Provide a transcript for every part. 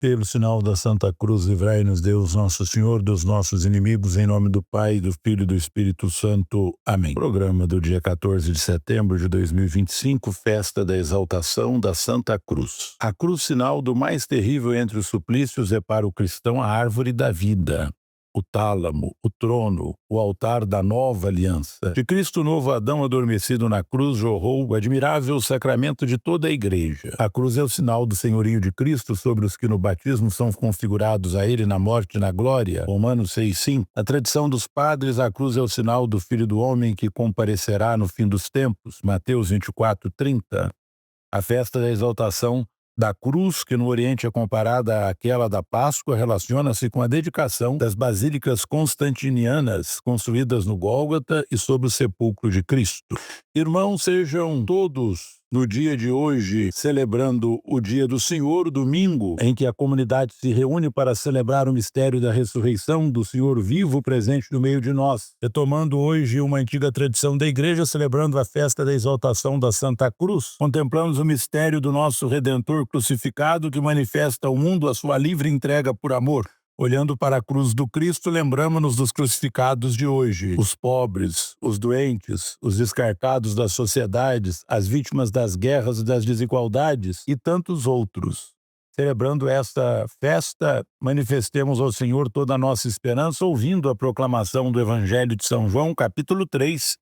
Pelo sinal da Santa Cruz, livrai-nos Deus Nosso Senhor dos nossos inimigos, em nome do Pai, do Filho e do Espírito Santo. Amém. Programa do dia 14 de setembro de 2025, festa da exaltação da Santa Cruz. A cruz, sinal do mais terrível entre os suplícios, é para o cristão a árvore da vida, o tálamo, o trono, o altar da nova aliança. De Cristo novo Adão adormecido na cruz jorrou o admirável sacramento de toda a igreja. A cruz é o sinal do senhorio de Cristo sobre os que no batismo são configurados a ele na morte e na glória. Romanos 6,5. A tradição dos padres, a cruz é o sinal do Filho do Homem que comparecerá no fim dos tempos. Mateus 24:30. A festa da exaltação da cruz, que no Oriente é comparada àquela da Páscoa, relaciona-se com a dedicação das basílicas constantinianas construídas no Gólgota e sobre o sepulcro de Cristo. Irmãos, sejam todos no dia de hoje celebrando o dia do Senhor, o domingo, em que a comunidade se reúne para celebrar o mistério da ressurreição do Senhor vivo presente no meio de nós. Retomando hoje uma antiga tradição da igreja, celebrando a festa da exaltação da Santa Cruz, contemplamos o mistério do nosso Redentor crucificado que manifesta ao mundo a sua livre entrega por amor. Olhando para a cruz do Cristo, lembramos-nos dos crucificados de hoje, os pobres, os doentes, os descartados das sociedades, as vítimas das guerras e das desigualdades e tantos outros. Celebrando esta festa, manifestemos ao Senhor toda a nossa esperança, ouvindo a proclamação do Evangelho de São João, capítulo 3,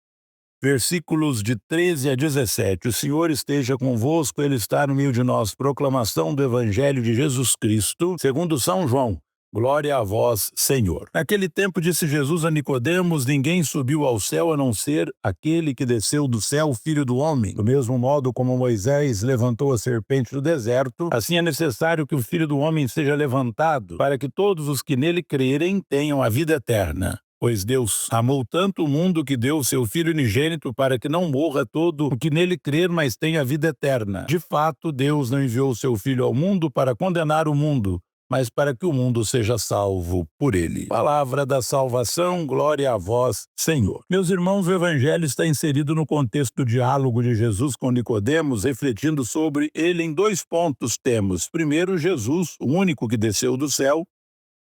versículos de 13 a 17. O Senhor esteja convosco, Ele está no meio de nós. Proclamação do Evangelho de Jesus Cristo, segundo São João. Glória a vós, Senhor. Naquele tempo disse Jesus a Nicodemos: ninguém subiu ao céu a não ser aquele que desceu do céu, o Filho do Homem. Do mesmo modo como Moisés levantou a serpente do deserto, assim é necessário que o Filho do Homem seja levantado, para que todos os que nele crerem tenham a vida eterna. Pois Deus amou tanto o mundo que deu o seu Filho unigênito para que não morra todo o que nele crer, mas tenha a vida eterna. De fato, Deus não enviou o seu Filho ao mundo para condenar o mundo, mas para que o mundo seja salvo por ele. Palavra da salvação, glória a vós, Senhor. Meus irmãos, o Evangelho está inserido no contexto do diálogo de Jesus com Nicodemos, refletindo sobre ele em dois pontos temos. Primeiro, Jesus, o único que desceu do céu,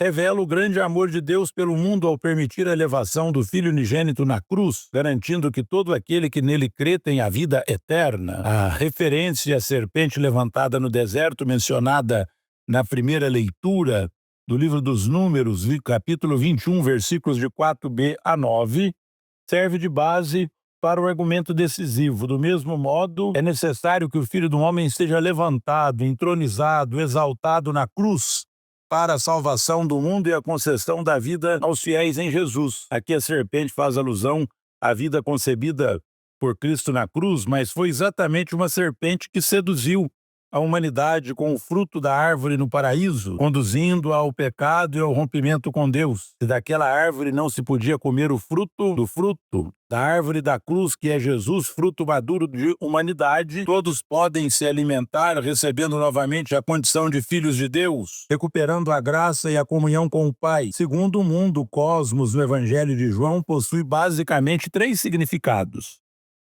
revela o grande amor de Deus pelo mundo ao permitir a elevação do Filho unigênito na cruz, garantindo que todo aquele que nele crê tem a vida eterna. A referência à serpente levantada no deserto, mencionada na primeira leitura do livro dos Números, capítulo 21, versículos de 4b a 9, serve de base para o argumento decisivo. Do mesmo modo, é necessário que o Filho do Homem seja levantado, entronizado, exaltado na cruz, para a salvação do mundo e a concessão da vida aos fiéis em Jesus. Aqui a serpente faz alusão à vida concebida por Cristo na cruz, mas foi exatamente uma serpente que seduziu a humanidade com o fruto da árvore no paraíso, conduzindo ao pecado e ao rompimento com Deus. Se daquela árvore não se podia comer o fruto do fruto da árvore da cruz, que é Jesus, fruto maduro de humanidade, todos podem se alimentar, recebendo novamente a condição de filhos de Deus, recuperando a graça e a comunhão com o Pai. Segundo o mundo, o cosmos no Evangelho de João possui basicamente três significados.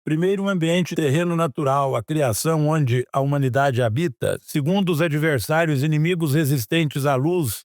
Primeiro, um ambiente terreno natural, a criação onde a humanidade habita. Segundo, os adversários inimigos resistentes à luz,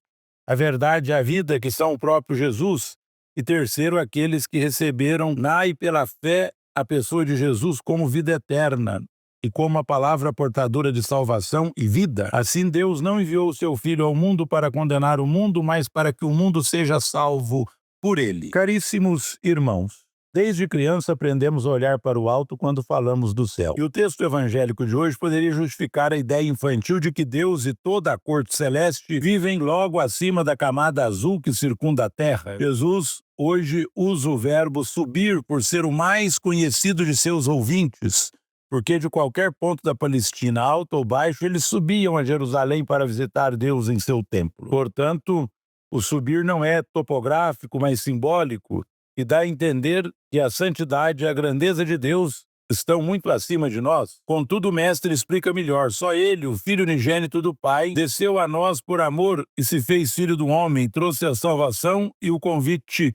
à verdade e à vida, que são o próprio Jesus. E terceiro, aqueles que receberam na e pela fé a pessoa de Jesus como vida eterna e como a palavra portadora de salvação e vida. Assim, Deus não enviou o seu Filho ao mundo para condenar o mundo, mas para que o mundo seja salvo por ele. Caríssimos irmãos, desde criança aprendemos a olhar para o alto quando falamos do céu. E o texto evangélico de hoje poderia justificar a ideia infantil de que Deus e toda a corte celeste vivem logo acima da camada azul que circunda a terra. Jesus hoje usa o verbo subir por ser o mais conhecido de seus ouvintes, porque de qualquer ponto da Palestina, alto ou baixo, eles subiam a Jerusalém para visitar Deus em seu templo. Portanto, o subir não é topográfico, mas simbólico, e dá a entender que a santidade e a grandeza de Deus estão muito acima de nós. Contudo, o Mestre explica melhor. Só Ele, o Filho unigênito do Pai, desceu a nós por amor e se fez Filho do Homem, trouxe a salvação e o convite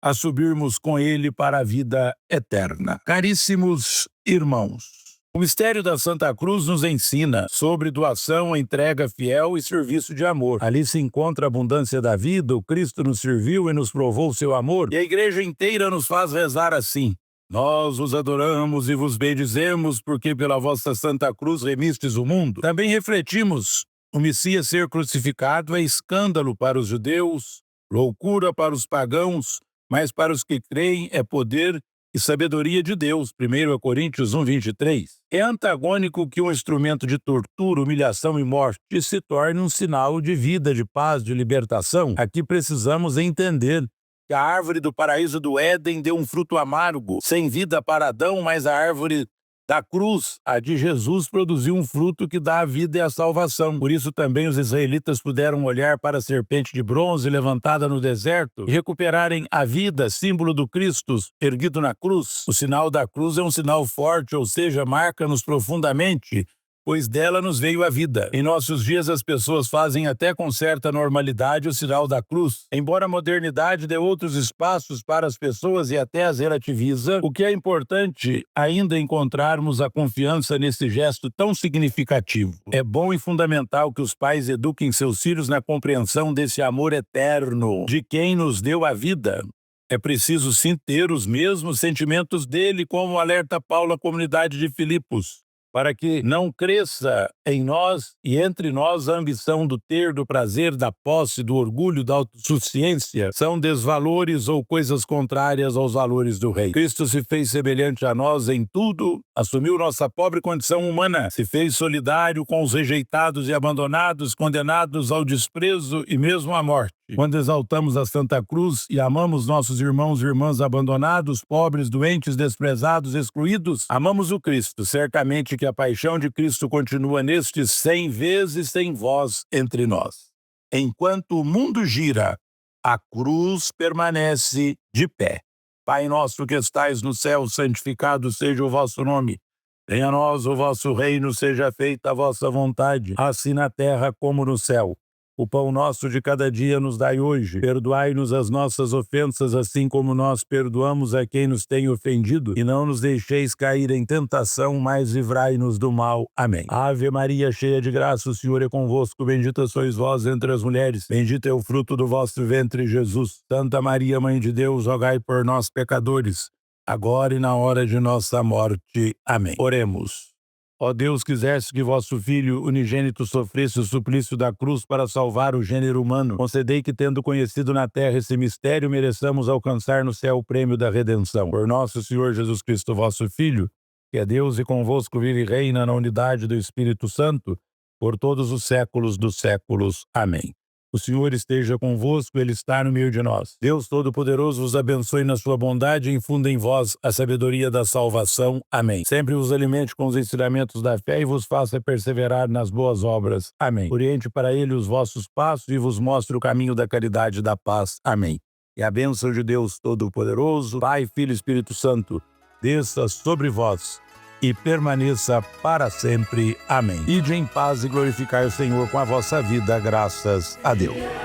a subirmos com Ele para a vida eterna. Caríssimos irmãos, O mistério da Santa Cruz nos ensina sobre doação, entrega fiel e serviço de amor. Ali se encontra a abundância da vida, o Cristo nos serviu e nos provou seu amor, e a igreja inteira nos faz rezar assim: nós vos adoramos e vos bendizemos, porque pela vossa Santa Cruz remistes o mundo. Também refletimos: o Messias ser crucificado é escândalo para os judeus, loucura para os pagãos, mas para os que creem é poder e sabedoria de Deus, 1 Coríntios 1:23. É antagônico que um instrumento de tortura, humilhação e morte se torne um sinal de vida, de paz, de libertação. Aqui precisamos entender que a árvore do paraíso do Éden deu um fruto amargo, sem vida para Adão, mas a árvore da cruz, a de Jesus, produziu um fruto que dá a vida e a salvação. Por isso também os israelitas puderam olhar para a serpente de bronze levantada no deserto e recuperarem a vida, símbolo do Cristo erguido na cruz. O sinal da cruz é um sinal forte, ou seja, marca-nos profundamente, pois dela nos veio a vida. Em nossos dias as pessoas fazem até com certa normalidade o sinal da cruz. Embora a modernidade dê outros espaços para as pessoas e até as relativiza, o que é importante ainda encontrarmos a confiança nesse gesto tão significativo. É bom e fundamental que os pais eduquem seus filhos na compreensão desse amor eterno, de quem nos deu a vida. É preciso sim ter os mesmos sentimentos dele, como alerta Paulo à comunidade de Filipos, para que não cresça em nós e entre nós a ambição do ter, do prazer, da posse, do orgulho, da autossuficiência. São desvalores ou coisas contrárias aos valores do Rei. Cristo se fez semelhante a nós em tudo, assumiu nossa pobre condição humana, se fez solidário com os rejeitados e abandonados, condenados ao desprezo e mesmo à morte. Quando exaltamos a Santa Cruz e amamos nossos irmãos e irmãs abandonados, pobres, doentes, desprezados, excluídos, amamos o Cristo. Certamente que a paixão de Cristo continua nestes 100 vezes sem voz entre nós. Enquanto o mundo gira, a cruz permanece de pé. Pai nosso que estais no céu, santificado seja o vosso nome. Venha a nós o vosso reino, seja feita a vossa vontade, assim na terra como no céu. O pão nosso de cada dia nos dai hoje. Perdoai-nos as nossas ofensas, assim como nós perdoamos a quem nos tem ofendido. E não nos deixeis cair em tentação, mas livrai-nos do mal. Amém. Ave Maria, cheia de graça, o Senhor é convosco. Bendita sois vós entre as mulheres. Bendito é o fruto do vosso ventre, Jesus. Santa Maria, Mãe de Deus, rogai por nós, pecadores, agora e na hora de nossa morte. Amém. Oremos. Ó Deus, quiseste que vosso Filho unigênito sofresse o suplício da cruz para salvar o gênero humano. Concedei que, tendo conhecido na terra esse mistério, mereçamos alcançar no céu o prêmio da redenção. Por nosso Senhor Jesus Cristo, vosso Filho, que é Deus e convosco vive e reina na unidade do Espírito Santo, por todos os séculos dos séculos. Amém. O Senhor esteja convosco, Ele está no meio de nós. Deus Todo-Poderoso vos abençoe na sua bondade e infunda em vós a sabedoria da salvação. Amém. Sempre vos alimente com os ensinamentos da fé e vos faça perseverar nas boas obras. Amém. Oriente para Ele os vossos passos e vos mostre o caminho da caridade e da paz. Amém. E a bênção de Deus Todo-Poderoso, Pai, Filho e Espírito Santo, desça sobre vós e permaneça para sempre. Amém. Ide em paz e glorificai o Senhor com a vossa vida, graças a Deus.